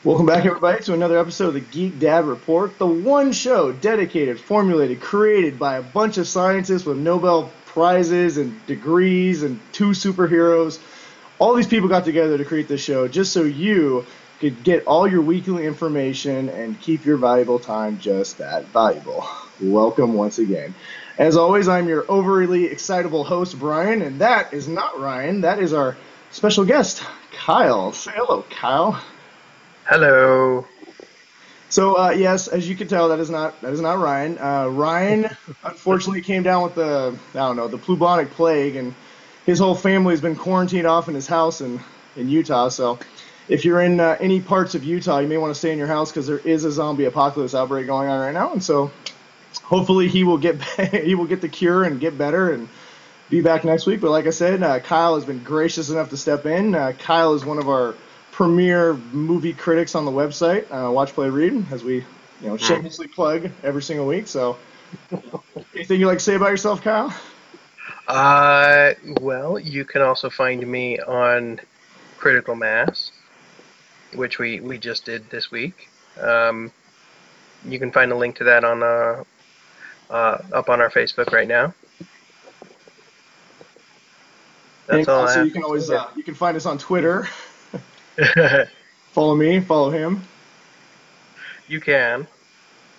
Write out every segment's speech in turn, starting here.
Welcome back, everybody, to another episode of the Geek Dad Report, the one show dedicated, formulated, created by a bunch of scientists with Nobel Prizes and degrees and two superheroes. All these people got together to create this show just so you could get all your weekly information and keep your valuable time just that valuable. Welcome once again. As always, I'm your overly excitable host, Brian, and that is not Ryan. That is our special guest, Kyle. Say hello, Kyle. Hello. So yes, as you can tell, that is not Ryan. Ryan unfortunately came down with the I don't know the bubonic plague, and his whole family has been quarantined off in his house in Utah. So if you're in any parts of Utah, you may want to stay in your house because there is a zombie apocalypse outbreak going on right now. And so hopefully he will get he will get the cure and get better and be back next week. But like I said, Kyle has been gracious enough to step in. Kyle is one of our premier movie critics on the website, Watch Play Read, as we shamelessly plug every single week. So, anything you like to say about yourself, Kyle? Well, you can also find me on Critical Mass, which we just did this week. You can find a link to that on up on our Facebook right now. And That's all I also, have you can to always say. you can find us on Twitter. Yeah. Follow me, follow him. You can.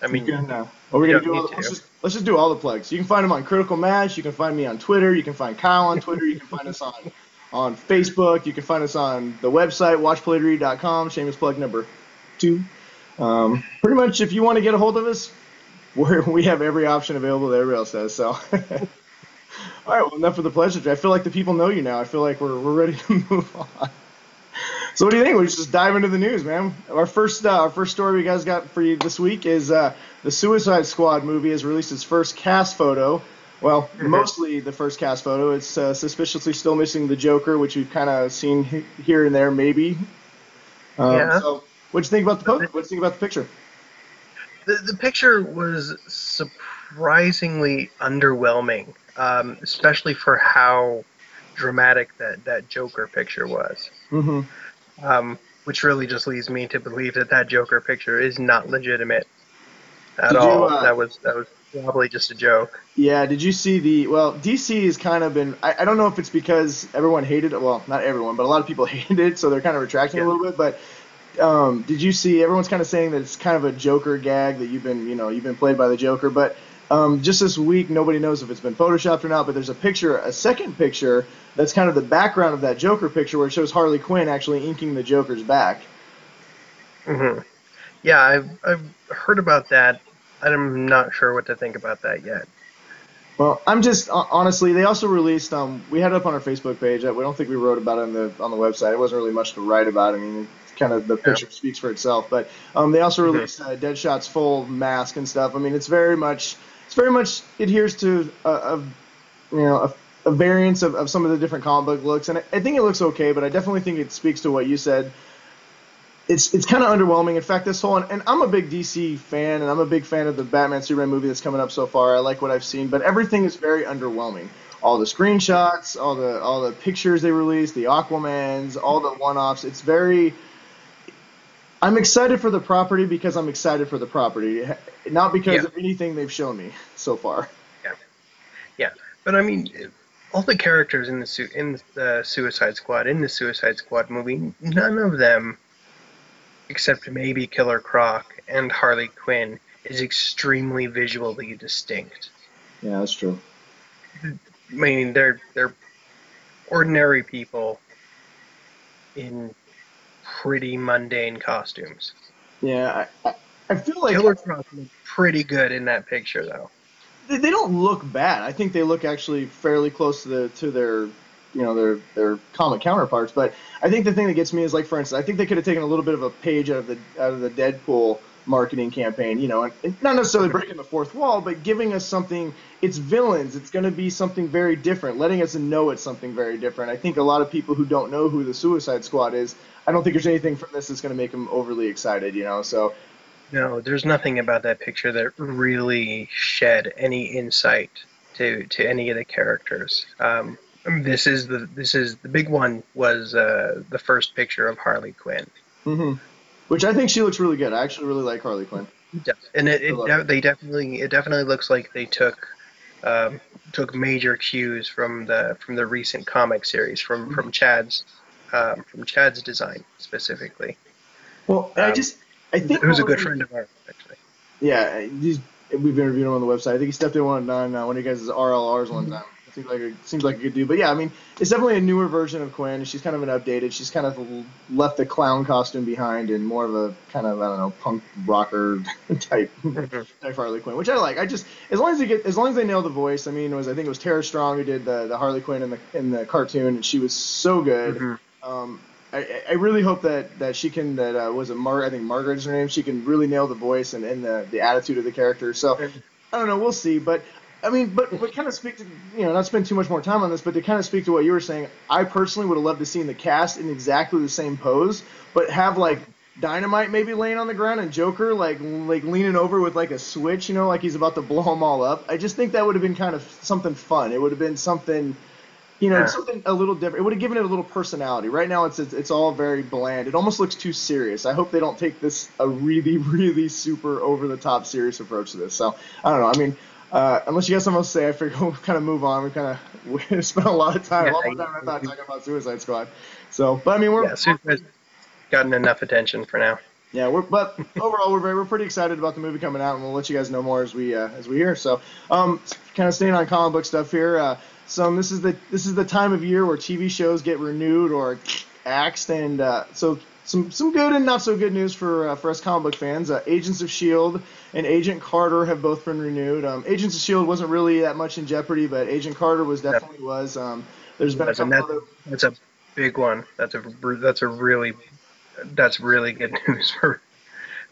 I You mean, can. Are we you gonna don't do need all? to. Let's just do all the plugs. You can find him on Critical Match. You can find me on Twitter. You can find Kyle on Twitter. You can find us on Facebook. You can find us on the website watchplayread.com. Shameless plug number two. Pretty much, if you want to get a hold of us, we have every option available that everybody else does. So, all right. Well, enough of the pleasure. I feel like the people know you now. I feel like we're ready to move on. So what do you think? We just dive into the news, man. Our first story we guys got for you this week is the Suicide Squad movie has released its first cast photo. Well, Mhm. mostly the first cast photo. It's suspiciously still missing the Joker, which we've kind of seen here and there, maybe. Yeah. So, what do you think about the But post? What do you think about the picture? the picture was surprisingly underwhelming, especially for how dramatic that Joker picture was. Hmm. Which really just leads me to believe that Joker picture is not legitimate at Did you? all. That was probably just a joke. Yeah. Did you see the? Well, DC has kind of been. I don't know if it's because everyone hated it. Well, not everyone, but a lot of people hated it, so they're kind of retracting a Yeah. little bit. But did you see? Everyone's kind of saying that it's kind of a Joker gag that you've been played by the Joker. But just this week, nobody knows if it's been photoshopped or not. But there's a second picture that's kind of the background of that Joker picture, where it shows Harley Quinn actually inking the Joker's back. hmm Yeah, I've heard about that. I'm not sure what to think about that yet. Well, I'm just honestly. They also released. We had it up on our Facebook page. We don't think we wrote about it on the website. It wasn't really much to write about. I mean, it's kind of the Yeah. picture speaks for itself. But they also hmm released Deadshot's full mask and stuff. I mean, it's very much adheres to a variance of some of the different comic book looks, and I think it looks okay. But I definitely think it speaks to what you said. It's kind of underwhelming. In fact, this whole and I'm a big DC fan, and I'm a big fan of the Batman Superman movie that's coming up so far. I like what I've seen, but everything is very underwhelming. All the screenshots, all the pictures they released, the Aquamans, all the one-offs. It's very. I'm excited for the property because I'm excited for the property, not because Yeah. of anything they've shown me so far. Yeah. Yeah. But I mean, all the characters in the Suicide Squad movie, none of them, except maybe Killer Croc and Harley Quinn, is extremely visually distinct. Yeah, that's true. I mean, they're ordinary people in pretty mundane costumes. Yeah, I feel like Killer Croc looked pretty good in that picture, though. they don't look bad. I think they look actually fairly close to their their comic counterparts. But I think the thing that gets me is like for instance, I think they could have taken a little bit of a page out of the Deadpool marketing campaign, and not necessarily breaking the fourth wall, but giving us something. It's villains. It's going to be something very different, letting us know it's something very different. I think a lot of people who don't know who the Suicide Squad is, I don't think there's anything from this that's going to make them overly excited. So No, there's nothing about that picture that really shed any insight to any of the characters. This is the big one was the first picture of Harley Quinn. mhm. which I think she looks really good. I actually really like Harley Quinn. And I love her. it definitely looks like they um, took major cues from the recent comic series from Chad's design specifically. Well, and Um, I think who's what a would good be, friend of ours actually. yeah, we've interviewed him on the website. I think he stepped in on one of you guys' RLRs one time. Seems like a good dude. But yeah, I mean, it's definitely a newer version of Quinn. She's kind of an updated. She's kind of left the clown costume behind and more of a kind of, I don't know, punk rocker type Mhm. type Harley Quinn, which I like. I just as long as they nail the voice. I mean, I think it was Tara Strong who did the Harley Quinn in the cartoon, and she was so good. Mhm. Um, I really hope that she can was it I think Margaret's her name. She can really nail the voice and the attitude of the character. So I don't know. We'll see. But I mean, but kind of speak to not spend too much more time on this, but to kind of speak to what you were saying, I personally would have loved to seen the cast in exactly the same pose, but have like Dynamite maybe laying on the ground and Joker like leaning over with like a switch, like he's about to blow them all up. I just think that would have been kind of something fun. It would have been something Yeah. something a little different. It would have given it a little personality. Right now, it's all very bland. It almost looks too serious. I hope they don't take this a really really super over the top serious approach to this. So I don't know. I mean, unless you got something else to say, I figure we'll kind of move on. We spent a lot of time, a Yeah. lot more time than I thought talking about Suicide Squad. So, but I mean, Yeah. Suicide's gotten enough attention for now. but overall we're pretty excited about the movie coming out, and we'll let you guys know more as we hear. So, kind of staying on comic book stuff here. This is the time of year where TV shows get renewed or axed, and so some good and not so good news for us comic book fans. Agents of Shield and Agent Carter have both been renewed. Agents of Shield wasn't really that much in jeopardy, but Agent Carter That definitely was. There's been a was, and couple other. that's a big one. That's really good news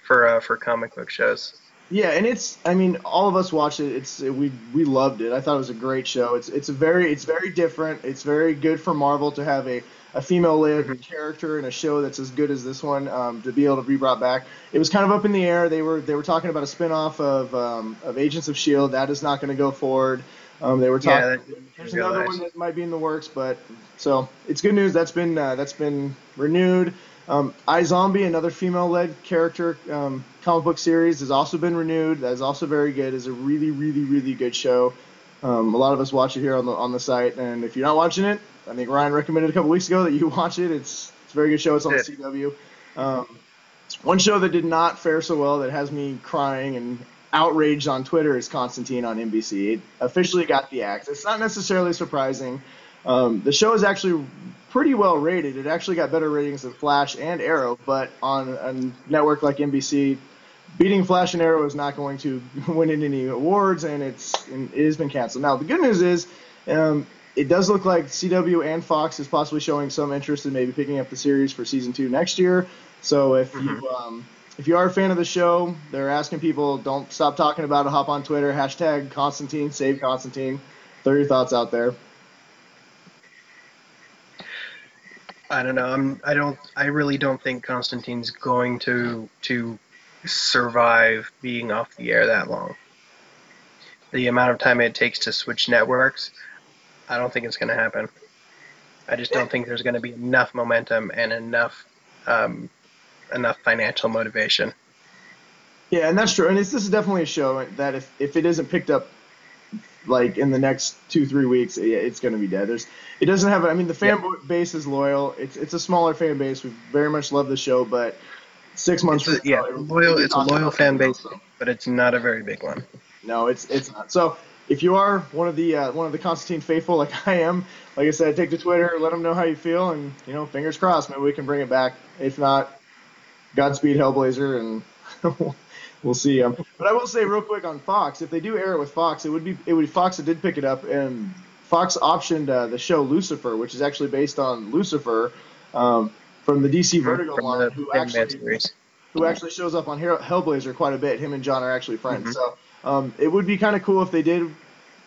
for comic book shows. Yeah, and I mean, all of us watched it. We loved it. I thought it was a great show. It's very different. It's very good for Marvel to have a female led Mhm. character in a show that's as good as this one, to be able to be brought back. It was kind of up in the air. They were talking about a spinoff of Agents of Shield. That is not going to go forward. They were Yeah, talking. that didn't There's another one realize. that might be in the works, but so it's good news. That's been renewed. iZombie, another female-led character comic book series, has also been renewed. That is also very good. It's a really, really, really good show. A lot of us watch it here on the site, and if you're not watching it, I think Ryan recommended a couple weeks ago that you watch it. It's a very good show. It's on the Did. CW. Um, One show that did not fare so well that has me crying and outraged on Twitter is Constantine on NBC. It officially got the axe. It's not necessarily surprising. The show is actually pretty well rated. It actually got better ratings than Flash and Arrow, but on a network like NBC, beating Flash and Arrow is not going to win any awards, and it has been canceled. Now the good news is, it does look like CW and Fox is possibly showing some interest in maybe picking up the series for season 2 next year. So Hmm. if you are a fan of the show, they're asking people don't stop talking about it. Hop on Twitter, hashtag Constantine, save Constantine. Throw your thoughts out there. I don't know. I really don't think Constantine's going to survive being off the air that long. The amount of time it takes to switch networks, I don't think it's going to happen. I just don't think there's going to be enough momentum and um, enough financial motivation. Yeah, and that's true. And this is definitely a show that if it isn't picked up like in the next 2 3 weeks, it's going to be dead. It doesn't have. I mean, the Yeah, fan base is loyal. It's a smaller fan base. We very much love the show, but 6 months from now, it'll be it's a talking loyal about fan something base, else. So but it's not a very big one. no, it's not. So if you are one of the Constantine faithful like I am, like I said, take to Twitter, let them know how you feel, and fingers crossed, maybe we can bring it back. If not, Godspeed Hellblazer, and we'll see. But I will say real quick on Fox, if they do air it with Fox, it would be Fox that did pick it up, and Fox optioned the show Lucifer, which is actually based on Lucifer, from the DC Vertigo From line, the Sandman series. who actually shows up on Hellblazer quite a bit. Him and John are actually friends, Hmm. so it would be kind of cool if they did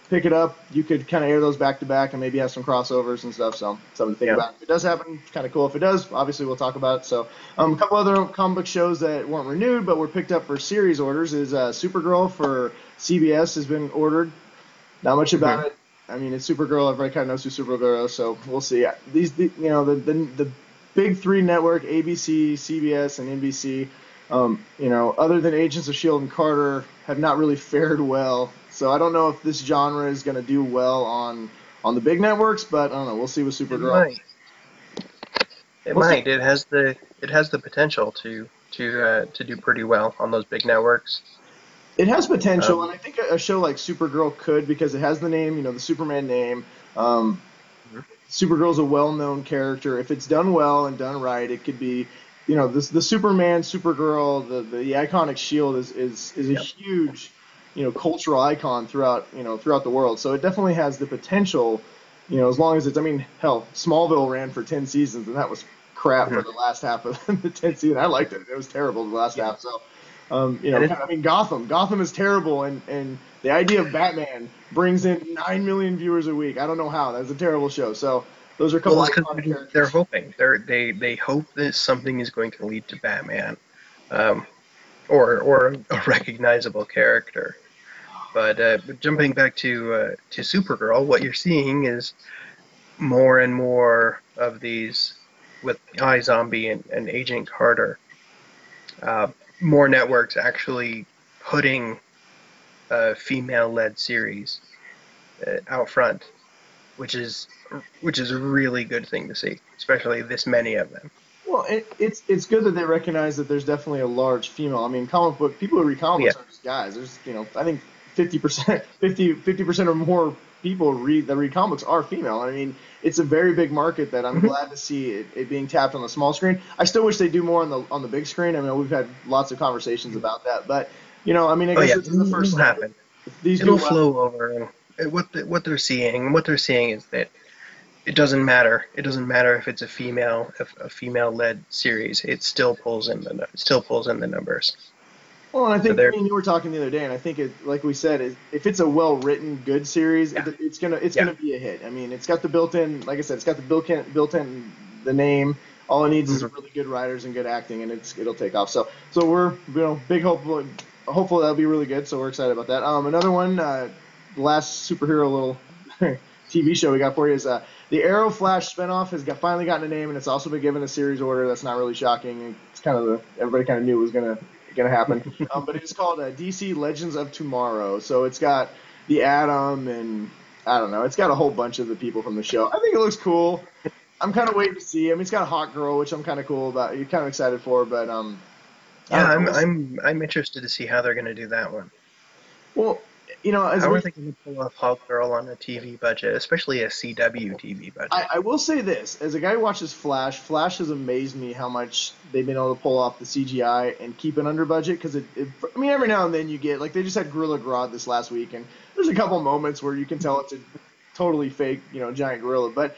pick it up. You could kind of air those back to back and maybe have some crossovers and stuff. So something to think Yeah. about. If it does happen, it's kind of cool. If it does, obviously we'll talk about it. So a couple other comic book shows that weren't renewed but were picked up for series orders is Supergirl for CBS has been ordered. Not much Hmm. about it. I mean, it's Supergirl. Everybody kind of knows who Supergirl is, so we'll see. The big three network, ABC, CBS, and NBC. Other than Agents of Shield and Carter, have not really fared well. So I don't know if this genre is going to do well on the big networks, but I don't know. We'll see with It Supergirl. might. It We'll see. might. It has the potential to do pretty well on those big networks. It has potential, and Um, I think a show like Supergirl could because it has the name, the Superman name. Um, Supergirl's a well-known character. If it's done well and done right, it could be, the Superman, Supergirl, the iconic Shield is a yep. huge, cultural icon throughout the world. So it definitely has the potential, as long as it's. I mean, hell, Smallville ran for 10 seasons, and that was crap for Mhm. the last half of the 10th season. I liked it. It was terrible the last Yeah. half. So, And it, I mean, Gotham is terrible, and the idea of Batman brings in 9 million viewers a week. I don't know how. That's a terrible show. So those are a couple well, it's because iconic they're characters. hoping they hope that something is going to lead to Batman, um, or a recognizable character. But jumping back to Supergirl, what you're seeing is more and more of these with iZombie and Agent Carter. Uh, More networks actually putting a female-led series out front, which is a really good thing to see, especially this many of them. Well, it's good that they recognize that there's definitely a large female. I mean, comic book people who read comic Yeah. books aren't just guys. There's I think 50%, 50% or more people read comics are female. I mean, it's a very big market that I'm Hmm. glad to see it being tapped on the small screen. I still wish they do more on the big screen. I mean, we've had lots of conversations about that, but I mean, I Oh guess yeah, this is the first it'll step. happen. If these do It'll well. flow over, and what they're seeing is that it doesn't matter. It doesn't matter if it's a female led series. It still pulls in the numbers. Well, and I So think they're me and you were talking the other day, and I think like we said, if it's a well-written, good series, yeah it's yeah. gonna be a hit. I mean, it's got the built-in, like I said, it's got the built-in the name. All it needs is Mhm. really good writers and good acting, and it'll take off. So we're big hopeful that'll be really good. So we're excited about that. Another one, the last superhero little TV show we got for you is the Arrow Flash spinoff finally gotten a name, and it's also been given a series order. That's not really shocking. It's kind of everybody kind of knew it was gonna happen. But it's called DC Legends of Tomorrow. So it's got the Atom and I don't know. It's got a whole bunch of the people from the show. I think it looks cool. I'm kind of waiting to see. I mean, it's got a hot girl, which I'm kind of cool about. You're kind of excited for, but I Yeah, don't know. We'll see. I'm interested to see how they're going to do that one. Well, as How are we they going to pull off Hawk Girl on a TV budget, especially a CW TV budget? I will say this, as a guy who watches Flash has amazed me how much they've been able to pull off the CGI and keep it under budget. Because I mean, every now and then you get like they just had Gorilla Grodd this last week, and there's a couple moments where you can tell it's a totally fake, giant gorilla. But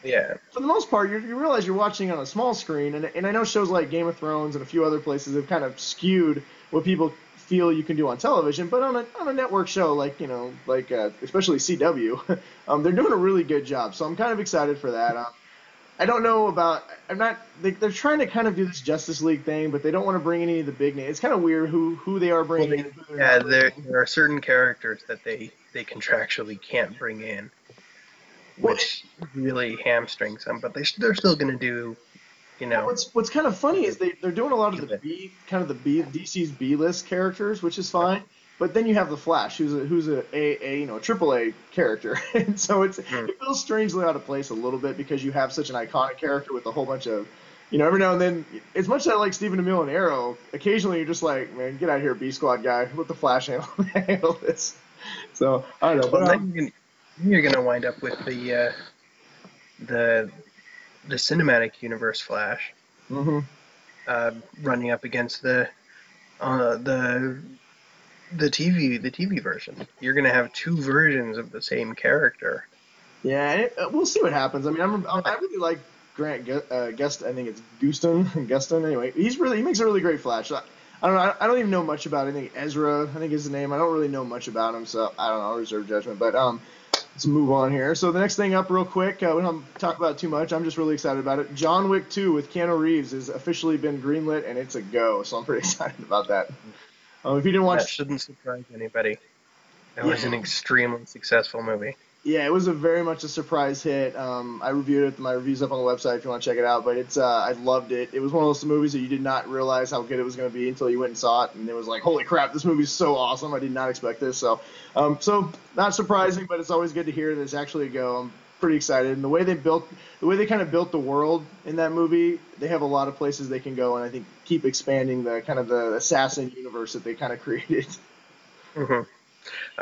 Yeah. for the most part, you realize you're watching on a small screen, and I know shows like Game of Thrones and a few other places have kind of skewed what people feel you can do on television, but on a network show like especially CW, they're doing a really good job. So I'm kind of excited for that. I don't know about. I'm not. They're trying to kind of do this Justice League thing, but they don't want to bring any of the big names. It's kind of weird who they are Well, bringing in they and who they're yeah, not bringing in. there are certain characters that they contractually can't bring in, Well, which really hamstrings them. But they're still going to do, you Well, know, what's kind of funny is the they're doing a lot of the the list. DC's B list characters, which is Yep. fine. But then you have the Flash, who's a triple A character, and so Mm. it feels strangely out of place a little bit because you have such an iconic character with a whole bunch of, every now and then. As much as I like Stephen Amell and Arrow, occasionally you're just like, man, get out of here, B Squad guy, let the Flash handle this. So I don't know, Well, but then you're going to wind up with the the cinematic universe Flash mhm. running up against uh, the the TV version. You're going to have two versions of the same character. Yeah, we'll see what happens. I mean, I Right. really like Gust. I think it's Guston. Guston. Anyway, he makes a really great Flash. I don't know. I don't even know much about. It. I think Ezra. I think is the name. I don't really know much about him, so I don't know. I'll reserve judgment. But let's move on here. So the next thing up, real quick. We don't talk about it too much. I'm just really excited about it. John Wick 2 with Keanu Reeves has officially been greenlit, and it's a go. So I'm pretty excited about that. If you didn't That watch, shouldn't surprise anybody. That was an yeah, extremely successful movie. Yeah, it was a very much a surprise hit. I reviewed it. My review's up on the website if you want to check it out. But it's I loved it. It was one of those movies that you did not realize how good it was going to be until you went and saw it, and it was like, holy crap, this movie's so awesome. I did not expect this. So not surprising, but it's always good to hear that it's actually a go. I'm pretty excited, and the way they kind of built the world in that movie, they have a lot of places they can go, and I think keep expanding the kind of the assassin universe that they kind of created. Hmm.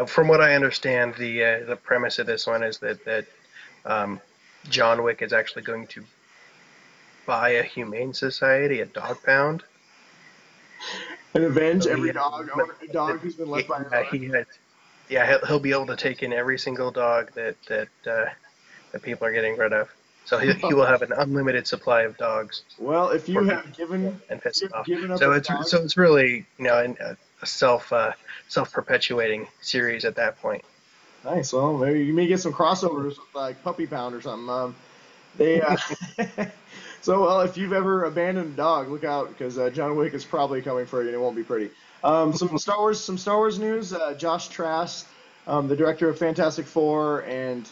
From what I understand, the premise of this one is that um, John Wick is actually going to buy a humane society, a dog pound. And avenge So every dog owner, dog who's been left by his yeah, owner. he'll be able to take in every single dog that people are getting rid of. So he will have an unlimited supply of dogs Well, for people to kill and if piss you've off. given up a dog. So it's really a self perpetuating series at that point. Nice. Well, maybe you may get some crossovers with like Puppy Pound or something. They so well, if you've ever abandoned a dog, look out because John Wick is probably coming for you, and it won't be pretty. Some Star Wars news. Josh Trask, the director of Fantastic Four and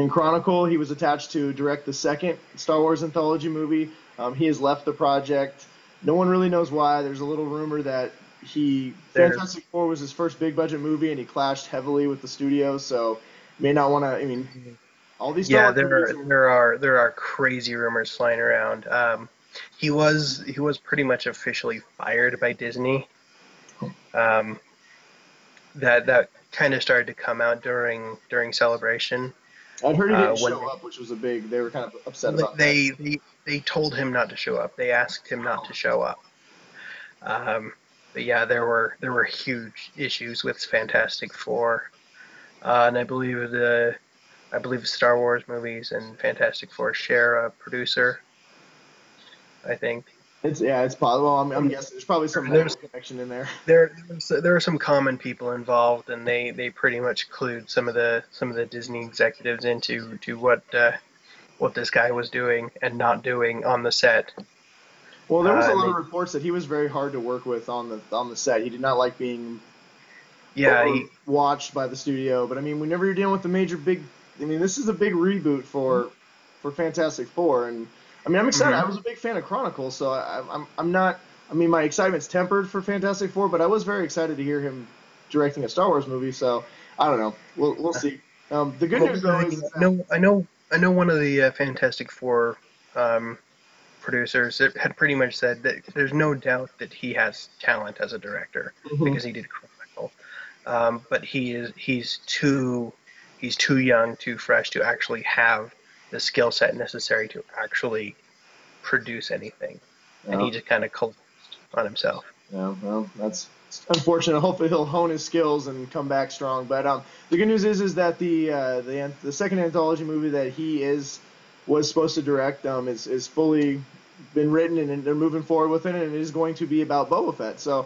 Chronicle, he was attached to direct the second Star Wars anthology movie. He has left the project. No one really knows why. There's a little rumor that he There, Fantastic Four was his first big budget movie, and he clashed heavily with the studio, so may not want to. I mean, all these Star yeah, Wars movies are. there are crazy rumors flying around. He was pretty much officially fired by Disney. Um, that kind of started to come out during Celebration I'd heard he didn't when show up, which was a big. They were kind of upset they, about that. they they they told him not to show up. They asked him not to show up. Um, but yeah, there were huge issues with Fantastic Four, and I believe Star Wars movies and Fantastic Four share a producer. I think It's possible. I'm guessing there's probably some medical there's connection in there. there are some common people involved, and they pretty much clued some of the Disney executives into to what this guy was doing and not doing on the set. Well, there was a And lot of they reports that he was very hard to work with on the set. He did not like being yeah overwatched by the studio. But I mean, whenever you're dealing with the major big, I mean, this is a big reboot for Fantastic Four, and I mean, I'm excited. hmm I was a big fan of Chronicles, so I'm not. I mean, my excitement's tempered for Fantastic Four, but I was very excited to hear him directing a Star Wars movie. So I don't know. We'll see. The good Well, news though is that I know one of the Fantastic Four um, producers that had pretty much said that there's no doubt that he has talent as a director Mhm. because he did Chronicle, but he's too young, too fresh to actually have the skill set necessary to actually produce anything, and Yeah, he just kind of collapsed on himself. yeah, well, that's unfortunate. Hopefully, he'll hone his skills and come back strong. But the good news is that the second anthology movie that he is was supposed to direct is fully been written and they're moving forward with it, and it is going to be about Boba Fett. So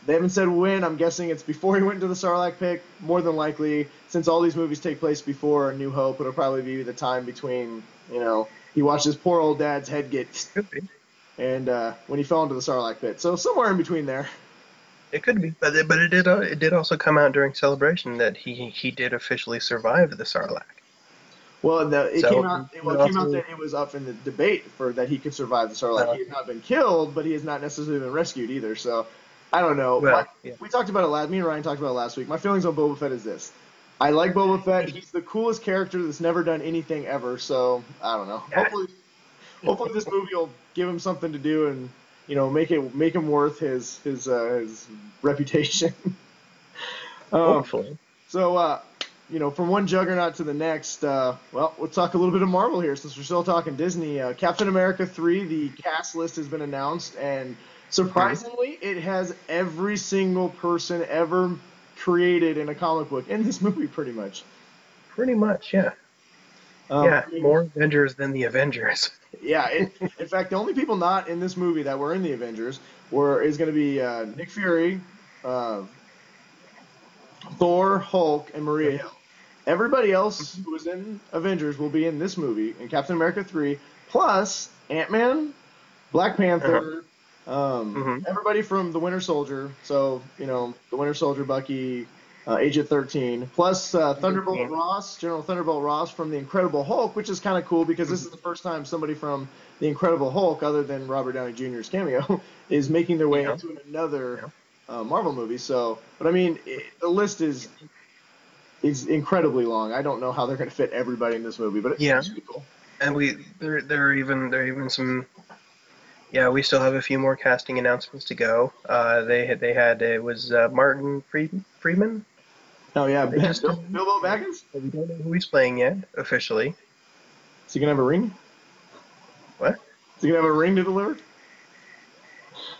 they haven't said when. I'm guessing it's before he went into the Sarlacc pit. More than likely, since all these movies take place before A New Hope, it'll probably be the time between he watched his poor old dad's head get Could be. and when he fell into the Sarlacc pit. So somewhere in between there. It could be, but it did also come out during Celebration that he did officially survive the Sarlacc. Well, So it came out that it was up in the debate for that he could survive the Sarlacc. uh, He has not been killed, but he has not necessarily been rescued either. So I don't know. yeah. We talked about it last. Me and Ryan talked about it last week. My feelings on Boba Fett is this: I like Boba Fett. He's the coolest character that's never done anything ever. So I don't know. Hopefully this movie will give him something to do and make him worth his reputation. um, Hopefully. so from one juggernaut to the next, well, we'll talk a little bit of Marvel here since we're still talking Disney. Captain America 3, the cast list has been announced, and Mhm. surprisingly, it has every single person ever created in a comic book in this movie, pretty much. Pretty much, yeah. Yeah, I mean, more Avengers than the Avengers. yeah. In fact, the only people not in this movie that were in the Avengers is going to be Nick Fury, uh, Thor, Hulk, and Maria Hill. Everybody else who was in Avengers will be in this movie in Captain America 3, plus Ant Man, Black Uh-huh. Panther, Hmm. everybody from the Winter Soldier. So, the Winter Soldier, Bucky. Agent 13, plus Thunderbolt 13. Ross, General Thunderbolt Ross from the Incredible Hulk, which is kind of cool because this is the first time somebody from the Incredible Hulk, other than Robert Downey Jr.'s cameo, is making their way Yeah, into another yeah, Marvel movie. So, but I mean, the list is incredibly long. I don't know how they're going to fit everybody in this movie, but it yeah. should be cool. And there are even some. Yeah, we still have a few more casting announcements to go. They had it was Martin Freeman. Oh yeah, They just Bilbo Baggins. but we don't know who he's playing yet officially. Is he gonna have a ring? What? Is he gonna have a ring to deliver?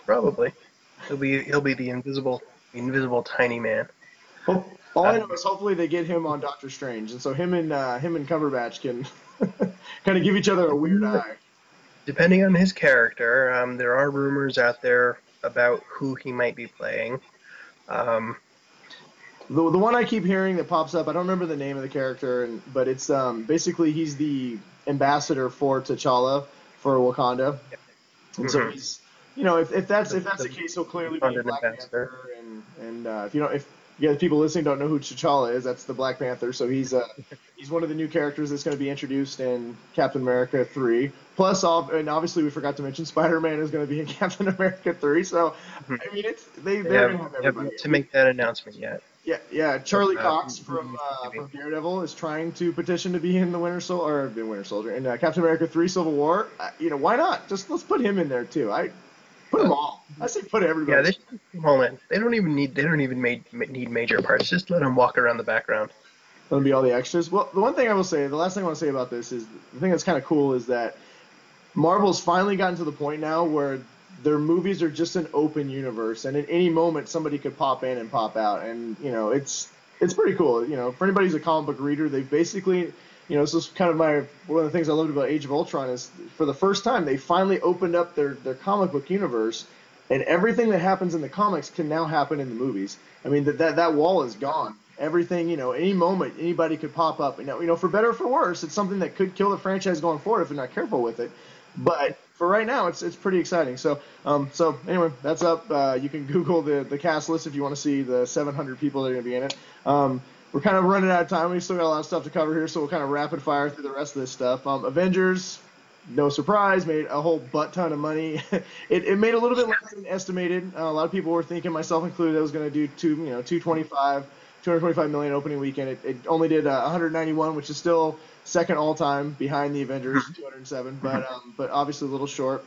Probably. He'll be the invisible tiny man. Well, all I know Um, is hopefully they get him on Doctor Strange, and so him and Cumberbatch can kind of give each other a weird eye. depending on his character, there are rumors out there about who he might be playing. Um, The one I keep hearing that pops up, I don't remember the name of the character, but it's basically he's the ambassador for T'Challa for Wakanda, and so mhm. he's if that's the The case, he'll clearly be London Black ambassador. Panther, and if you don't if you guys people listening don't know who T'Challa is, that's the Black Panther. So he's one of the new characters that's going to be introduced in Captain America 3. Plus, and obviously we forgot to mention Spider-Man is going to be in Captain America 3. So Mhm. I mean They they're have going to have they have everybody. yet to make that announcement yet. Yeah, yeah. Of, Charlie Cox who he's going to be. from Daredevil is trying to petition to be in the Winter Soldier, and Captain America 3: Civil War. Why not? Just let's put him in there too. I put them Well, all. I say put yeah, everybody. they should just come all in. They don't even need major parts. Just let them walk around the background. That'll be all the extras. Well, the one thing I will say, the last thing I want to say about this is the thing that's kind of cool is that Marvel's finally gotten to the point now where their movies are just an open universe, and at any moment somebody could pop in and pop out, and it's pretty cool. For anybody who's a comic book reader, they've basically, this is kind of one of the things I loved about Age of Ultron is for the first time they finally opened up their comic book universe, and everything that happens in the comics can now happen in the movies. I mean that wall is gone. Everything, any moment anybody could pop up. For better or for worse, it's something that could kill the franchise going forward if they're not careful with it. But for right now, it's pretty exciting. So anyway, that's up. You can Google the cast list if you want to see the 700 people that are going to be in it. We're kind of running out of time. We still got a lot of stuff to cover here, so we'll kind of rapid fire through the rest of this stuff. Avengers, no surprise, made a whole butt ton of money. it made a little bit less than estimated. A lot of people were thinking, myself included, that it was going to do 225 million opening weekend. It only did 191, which is still second all time behind the Avengers 207, but obviously a little short.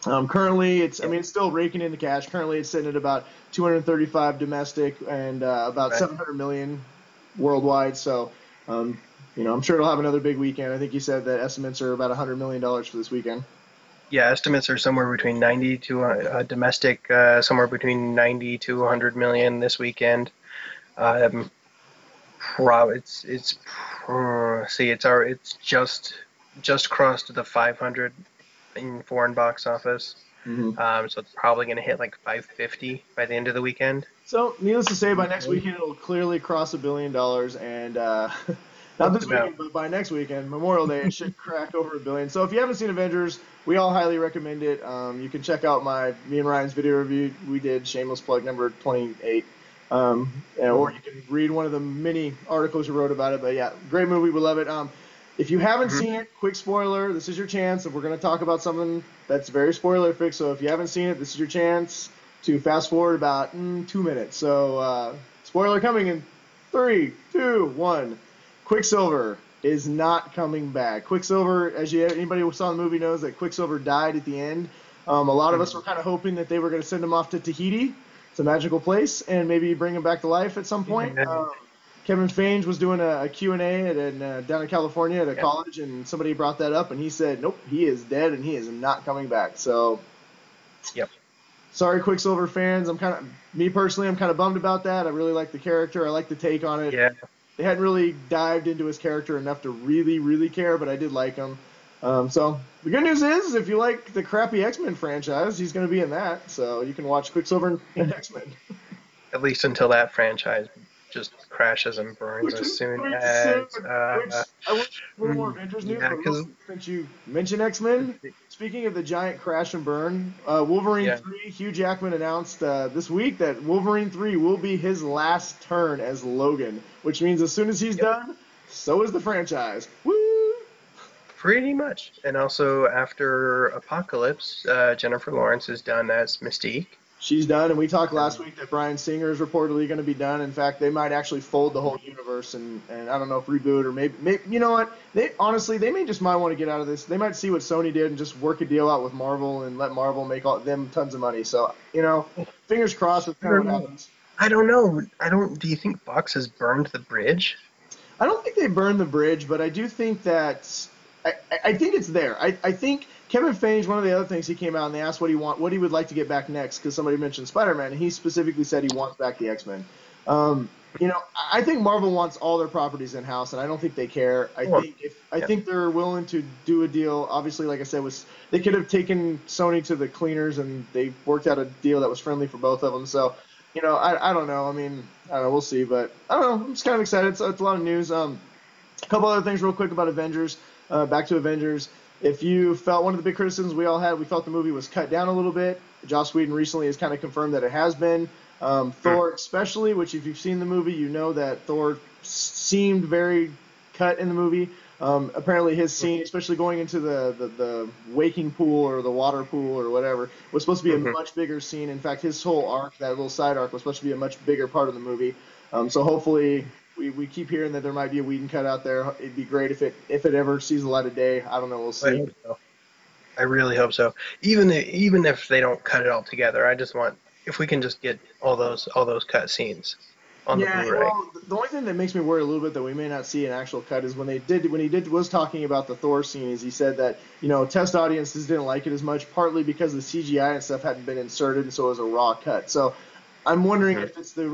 Currently, it's still raking in the cash. Currently, it's sitting at about 235 domestic and about Right. 700 million worldwide. So, I'm sure it'll have another big weekend. I think you said that estimates are about $100 million for this weekend. Yeah, estimates are somewhere between 90 to domestic, somewhere between 90 to 100 million this weekend. Um, it's crossed the 500 in foreign box office. Mm-hmm. So it's probably going to hit like 550 by the end of the weekend. So, needless to say, by next weekend it'll clearly cross $1 billion, and not Just this about. weekend, but by next weekend, Memorial Day, it should crack over $1 billion. So, if you haven't seen Avengers, we all highly recommend it. You can check out me and Ryan's video review we did, shameless plug number 28, or Mhm. you can read one of the many articles we wrote about it. But yeah, great movie, we love it. If you haven't Mhm. seen it, quick spoiler, this is your chance. If we're going to talk about something that's very spoilerific, so if you haven't seen it, this is your chance to fast forward about 2 minutes. So, spoiler coming in 3, 2, 1. Quicksilver is not coming back. Quicksilver, anybody who saw the movie knows that Quicksilver died at the end. A lot of us were Mhm. kind of hoping that they were going to send him off to Tahiti. It's a magical place, and maybe bring him back to life at some point. Yeah. Kevin Feige was doing a Q&A down in California at a Yeah. college, and somebody brought that up, and he said, nope, he is dead, and he is not coming back. So, Yep. sorry, Quicksilver fans. Me personally, I'm kind of bummed about that. I really like the character. I like the take on it. Yeah. They hadn't really dived into his character enough to really, really care, but I did like him. So the good news is, if you like the crappy X-Men franchise, he's going to be in that. So you can watch Quicksilver and X-Men. At least until that franchise just crashes and burns Which as is soon pretty soon. as Which I want a little more Avengers news, yeah, but real because quick, since you mentioned X-Men, speaking of the giant crash and burn, Wolverine yeah, 3, Hugh Jackman announced this week that Wolverine 3 will be his last turn as Logan, which means as soon as he's yep, done, so is the franchise. Woo! pretty much. And also after Apocalypse, Jennifer Lawrence is done as Mystique. She's done, and we talked last And week that Bryan Singer is reportedly going to be done. In fact, they might actually fold the whole universe and I don't know if reboot or maybe you know what? They honestly they may just might want to get out of this. They might see what Sony did and just work a deal out with Marvel and let Marvel make all them tons of money. So fingers crossed. That's I kind of don't what know. happens. I don't know. I don't. Do you think Fox has burned the bridge? I don't think they burned the bridge, but I do think that I think it's there. I think Kevin Feige, one of the other things he came out and they asked what he would like to get back next because somebody mentioned Spider-Man and he specifically said he wants back the X-Men. Um, I think Marvel wants all their properties in house, and I don't think they care. Well, I yeah. think they're willing to do a deal. Obviously, like I said, they could have taken Sony to the cleaners, and they worked out a deal that was friendly for both of them. So, I don't know. I mean, I don't know. We'll see, but I don't know. I'm just kind of excited. So it's a lot of news. A couple other things real quick about Avengers. Back to Avengers. If you felt one of the big criticisms we all had, we felt the movie was cut down a little bit. Joss Whedon recently has kind of confirmed that it has been. Thor, especially, which if you've seen the movie, you know that Thor seemed very cut in the movie. Apparently, his scene, especially going into the waking pool or the water pool or whatever, was supposed to be a Mm-hmm. much bigger scene. In fact, his whole arc, that little side arc, was supposed to be a much bigger part of the movie. So hopefully, we keep hearing that there might be a Whedon cut out there. It'd be great if it ever sees the light of day. I don't know. We'll I see. hope so. I really hope so. Even if they don't cut it all together, I just want if we can just get all those cut scenes on the Yeah, Blu-ray. well, the only thing that makes me worry a little bit that we may not see an actual cut is when he was talking about the Thor scene is he said that test audiences didn't like it as much partly because the CGI and stuff hadn't been inserted and so it was a raw cut. So I'm wondering Hmm. if it's the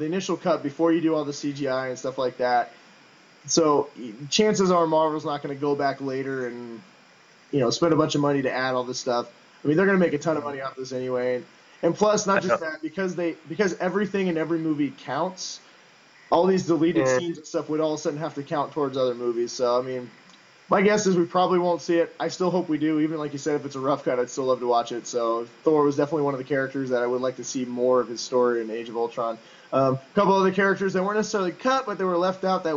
initial cut before you do all the CGI and stuff like that. So chances are Marvel's not going to go back later and spend a bunch of money to add all this stuff. I mean, they're going to make a ton of money off this anyway. And plus, not I just know. that, because everything in every movie counts. All these deleted Mm, scenes and stuff would all of a sudden have to count towards other movies. So I mean, my guess is we probably won't see it. I still hope we do. Even like you said, if it's a rough cut, I'd still love to watch it. So Thor was definitely one of the characters that I would like to see more of his story in Age of Ultron. A couple other characters that weren't necessarily cut, but they were left out that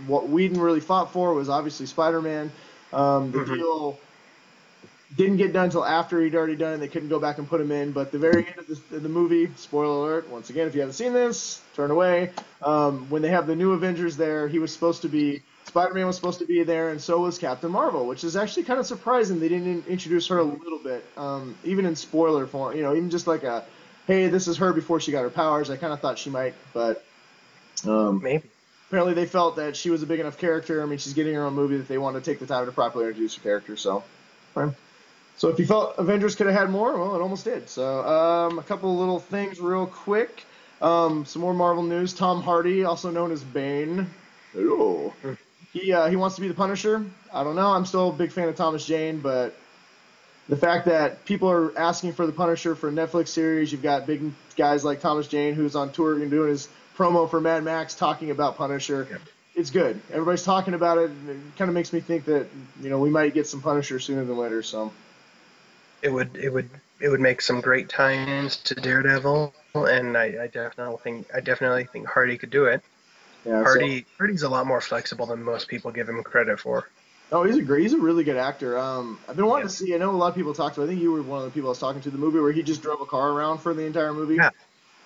what Whedon really fought for was obviously Spider-Man. The mhm. deal didn't get done until after he'd already done it. They couldn't go back and put him in. But the very end of the movie, spoiler alert, once again, if you haven't seen this, turn away. When they have the new Avengers there, Spider-Man was supposed to be there, and so was Captain Marvel, which is actually kind of surprising. They didn't introduce her a little bit, even in spoiler form. Even just like hey, this is her before she got her powers. I kind of thought she might, but um, Maybe. apparently they felt that she was a big enough character. I mean, she's getting her own movie that they wanted to take the time to properly introduce her character. So, fine. So if you felt Avengers could have had more, well, it almost did. So a couple of little things real quick. Some more Marvel news. Tom Hardy, also known as Bane. Hello. Mm. He wants to be the Punisher. I don't know. I'm still a big fan of Thomas Jane, but the fact that people are asking for the Punisher for a Netflix series, you've got big guys like Thomas Jane who's on tour and doing his promo for Mad Max talking about Punisher. Yeah. It's good. Everybody's talking about it. It kind of makes me think that we might get some Punisher sooner than later. So. It would make some great tie-ins to Daredevil, and I definitely think Hardy could do it. Yeah, so Hardy's a lot more flexible than most people give him credit for. he's a really good actor. I've been wanting Yeah. to see. I know a lot of people talked to. I think you were one of the people I was talking to. The movie where he just drove a car around for the entire movie. Yeah.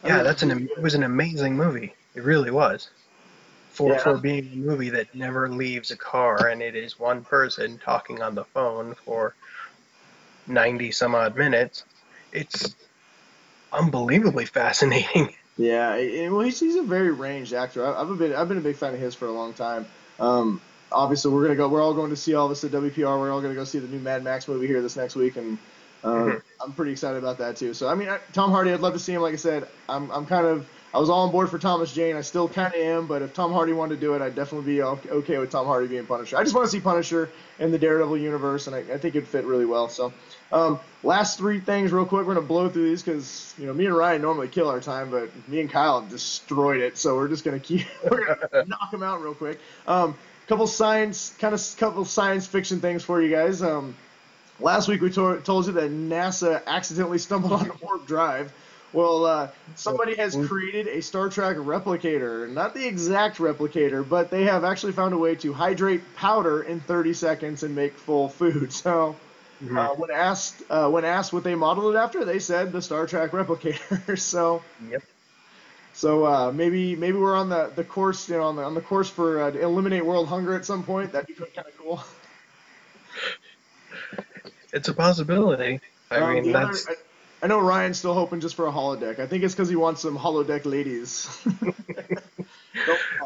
I heard Yeah, that was really it good. was an amazing movie. It really was. For Yeah, being a movie that never leaves a car and it is one person talking on the phone for 90 some odd minutes, it's unbelievably fascinating. yeah. Well, he's a very ranged actor. I've been a big fan of his for a long time. Um, Obviously we're gonna go. We're all going to see all this at WPR. We're all gonna go see the new Mad Max movie here this next week, and Mhm. I'm pretty excited about that too. So I mean, Tom Hardy, I'd love to see him. Like I said, I'm kind of I was all on board for Thomas Jane. I still kind of am, but if Tom Hardy wanted to do it, I'd definitely be okay with Tom Hardy being Punisher. I just want to see Punisher in the Daredevil universe, and I think it'd fit really well. So, last three things real quick. We're gonna blow through these because me and Ryan normally kill our time, but me and Kyle have destroyed it. So we're just gonna we're gonna knock them out real quick. Couple science fiction things for you guys. Last week we told you that NASA accidentally stumbled on warp drive. Well, somebody has created a Star Trek replicator. Not the exact replicator, but they have actually found a way to hydrate powder in 30 seconds and make full food. So, when asked what they modeled it after, they said the Star Trek replicator. So, Yep. So maybe we're on the course, on the course for to eliminate world hunger at some point. That'd be kind of cool. It's a possibility. I mean, that's I know Ryan's still hoping just for a holodeck. I think it's because he wants some holodeck ladies.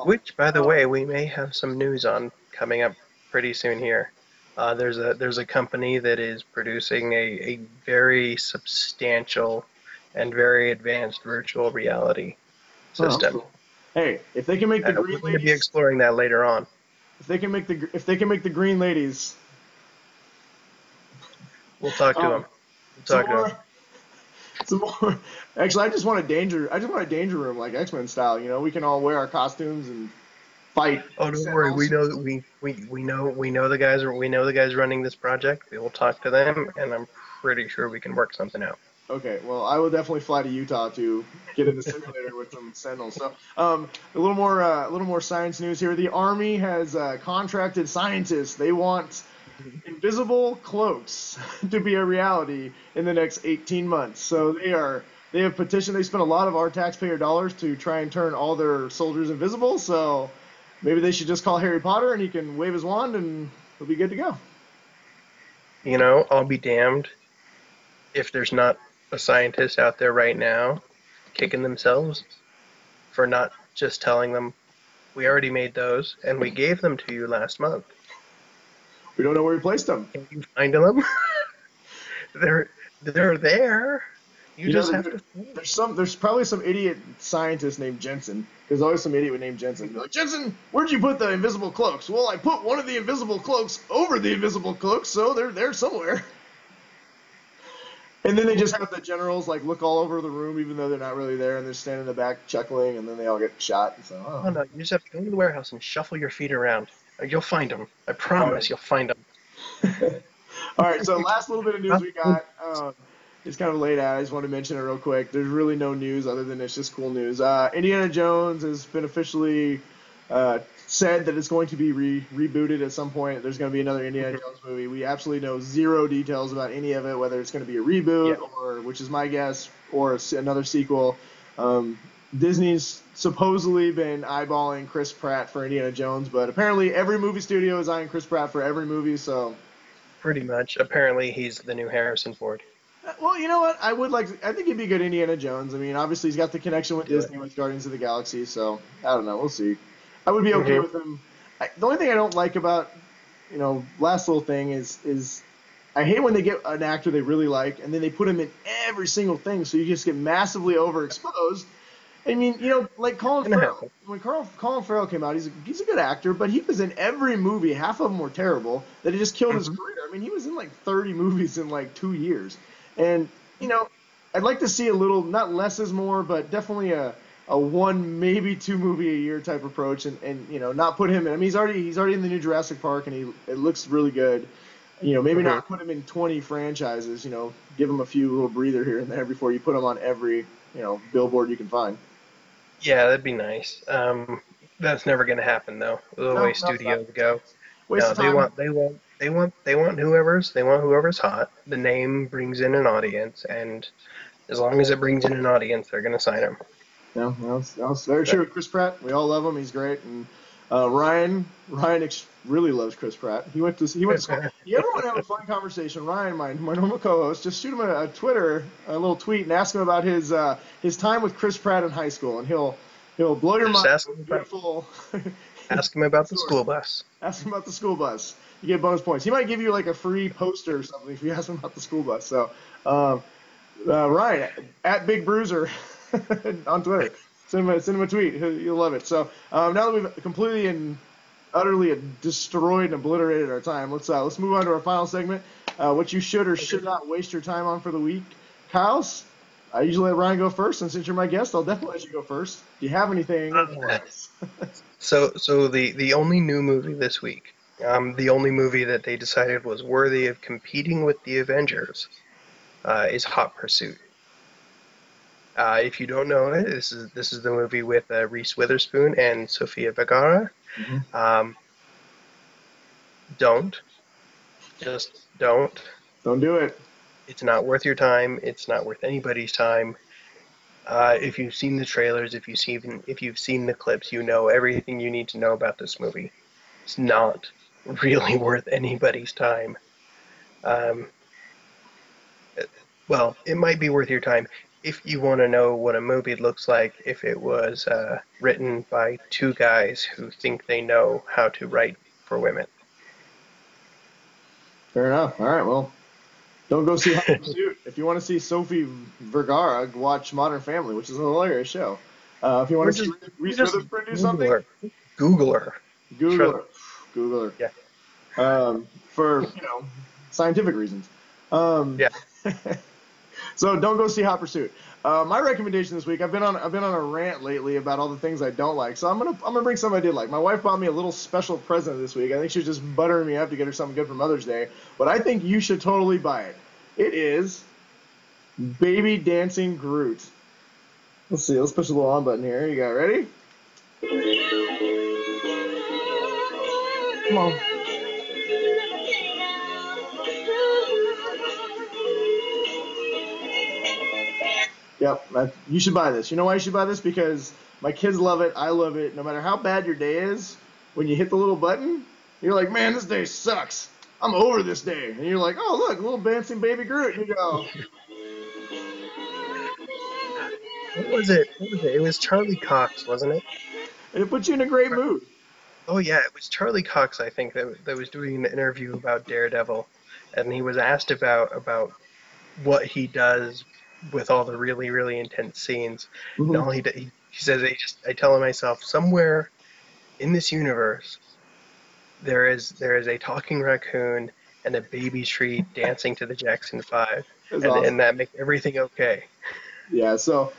which, by the way, we may have some news on coming up pretty soon here. There's a company that is producing a very substantial and very advanced virtual reality system. Cool. Hey, if they can make the green We're going to be ladies, exploring that later on. if they can make the green ladies, We'll talk to them. Some more. Actually, I just want a danger room like X-Men style. We can all wear our costumes and fight. Oh, don't worry. We know that we know the guys running this project. We will talk to them, and I'm pretty sure we can work something out. Okay, well, I will definitely fly to Utah to get in the simulator with some Sentinels. So, a little more science news here. The Army has contracted scientists. They want invisible cloaks to be a reality in the next 18 months. So they have petitioned. They spent a lot of our taxpayer dollars to try and turn all their soldiers invisible. So maybe they should just call Harry Potter and he can wave his wand and he'll be good to go. I'll be damned if there's not a scientist out there right now kicking themselves for not just telling them, we already made those and we gave them to you last month. We don't know where we placed them. Can you find them? They're there. You just have to. There's probably some idiot scientist named Jensen. There's always some idiot named Jensen. Be like, Jensen, where'd you put the invisible cloaks? Well, I put one of the invisible cloaks over the invisible cloaks, so they're there somewhere. And then they just have the generals look all over the room, even though they're not really there, and they're standing in the back chuckling, and then they all get shot. So, oh no, you just have to go into the warehouse and shuffle your feet around. You'll find them. I promise, you'll find them. All right, so last little bit of news we got. It's kind of late out. I just want to mention it real quick. There's really no news other than it's just cool news. Indiana Jones has been officially said that it's going to be rebooted at some point. There's going to be another Indiana Jones movie. We absolutely know zero details about any of it, whether it's going to be a reboot or, which is my guess, or another sequel. Disney's supposedly been eyeballing Chris Pratt for Indiana Jones, but apparently every movie studio is eyeing Chris Pratt for every movie, so... Pretty much. Apparently he's the new Harrison Ford. Well, you know what? I think he'd be good Indiana Jones. I mean, obviously he's got the connection with Disney with Guardians of the Galaxy, so I don't know. We'll see. I would be okay with him. The only thing I don't like about, last little thing is I hate when they get an actor they really like and then they put him in every single thing, so you just get massively overexposed. I mean, like Colin Farrell. When Colin Farrell came out, he's a good actor, but he was in every movie. Half of them were terrible. That it just killed his career. I mean, he was in 30 movies in 2 years. And I'd like to see a little, not less is more, but definitely a one, maybe 2 movie a year type approach, and not put him in. I mean, he's already in the new Jurassic Park, and it looks really good. Maybe not put him in 20 franchises. Give him a few little breather here and there before you put him on every billboard you can find. Yeah, that'd be nice. That's never going to happen though. The way studios go. No, they want whoever's hot. The name brings in an audience, and as long as it brings in an audience, they're going to sign him. Yeah, that's very true. Chris Pratt, we all love him. He's great, and Ryan really loves Chris Pratt. He went to school. You ever want to have a fun conversation? Ryan, my normal co-host, just shoot him a little tweet, and ask him about his time with Chris Pratt in high school, and he'll blow your mind. Ask him about the school bus. Ask him about the school bus. You get bonus points. He might give you a free poster or something if you ask him about the school bus. So, Ryan at Big Bruiser on Twitter. Send him a tweet. You'll love it. So now that we've completely and utterly destroyed and obliterated our time, let's move on to our final segment. What you should or should not waste your time on for the week. Kyle's. I usually let Ryan go first, and since you're my guest, I'll definitely let you go first. Do you have anything for us? So the only new movie this week, the only movie that they decided was worthy of competing with the Avengers, is Hot Pursuit. If you don't know it, this is the movie with Reese Witherspoon and Sofia Vergara. Mm-hmm. Don't, just don't. Don't do it. It's not worth your time. It's not worth anybody's time. If you've seen the trailers, if you've seen the clips, you know everything you need to know about this movie. It's not really worth anybody's time. Um, well, it might be worth your time if you want to know what a movie looks like if it was written by two guys who think they know how to write for women. Fair enough. All right. Well, don't go see Hot Pursuit. If you want to see Sophie Vergara, watch Modern Family, which is a hilarious show. If you want to see Reese Witherspoon do something, Google her. Google her. Google her. Yeah. For scientific reasons. Yeah. So don't go see Hot Pursuit. My recommendation this week, I've been on a rant lately about all the things I don't like. So I'm gonna bring something I did like. My wife bought me a little special present this week. I think she was just buttering me up to get her something good for Mother's Day. But I think you should totally buy it. It is Baby Dancing Groot. Let's see. Let's push the little on button here. You got it. Ready? Come on. Yep, you should buy this. You know why you should buy this? Because my kids love it. I love it. No matter how bad your day is, when you hit the little button, you're like, man, this day sucks. I'm over this day. And you're like, oh, look, a little dancing baby Groot. And you go. What was it? It was Charlie Cox, wasn't it? And it puts you in a great mood. Oh yeah, it was Charlie Cox, I think, that was doing an interview about Daredevil, and he was asked about what he does with all the really, really intense scenes. And Mm-hmm. all he says, I tell myself, somewhere in this universe, there is a talking raccoon and a baby tree dancing to the Jackson 5, It's and awesome. that makes everything okay. Yeah, so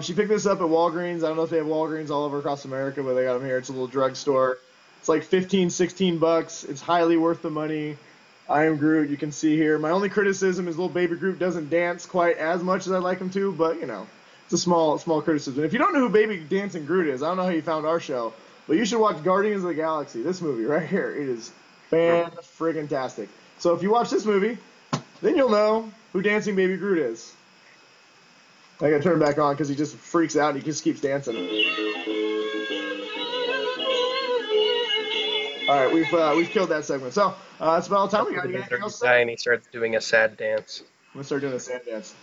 she picked this up at Walgreens. I don't know if they have Walgreens all over across America, but they got them here. It's a little drugstore. It's like 15, 16 bucks. It's highly worth the money. I am Groot. You can see here. My only criticism is little baby Groot doesn't dance quite as much as I'd like him to, but it's a small criticism. If you don't know who Baby Dancing Groot is, I don't know how you found our show, but you should watch Guardians of the Galaxy. This movie right here, it is fan-friggin-tastic. So if you watch this movie, then you'll know who Dancing Baby Groot is. I gotta turn it back on because he just freaks out and he just keeps dancing. All right, we've killed that segment. So that's about all the time we got. You got anything else to say? And he starts doing a sad dance. I'm gonna start doing a sand dance.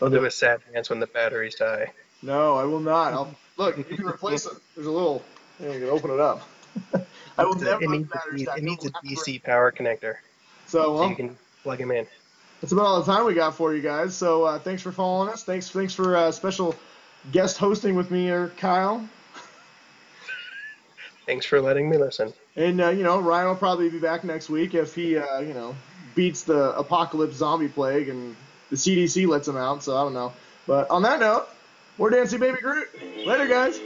I'll do a sad dance when the batteries die. No, I will not. Look. You can replace it. There's a little. You can open it up. I will never let the batteries die. It needs a DC power connector, So you can plug him in. that's about all the time we got for you guys. So thanks for following us. Thanks for special guest hosting with me here, Kyle. Thanks for letting me listen. And Ryan will probably be back next week if he beats the apocalypse zombie plague and the CDC lets him out. So I don't know. But on that note, we're Dancing Baby Groot. Later, guys.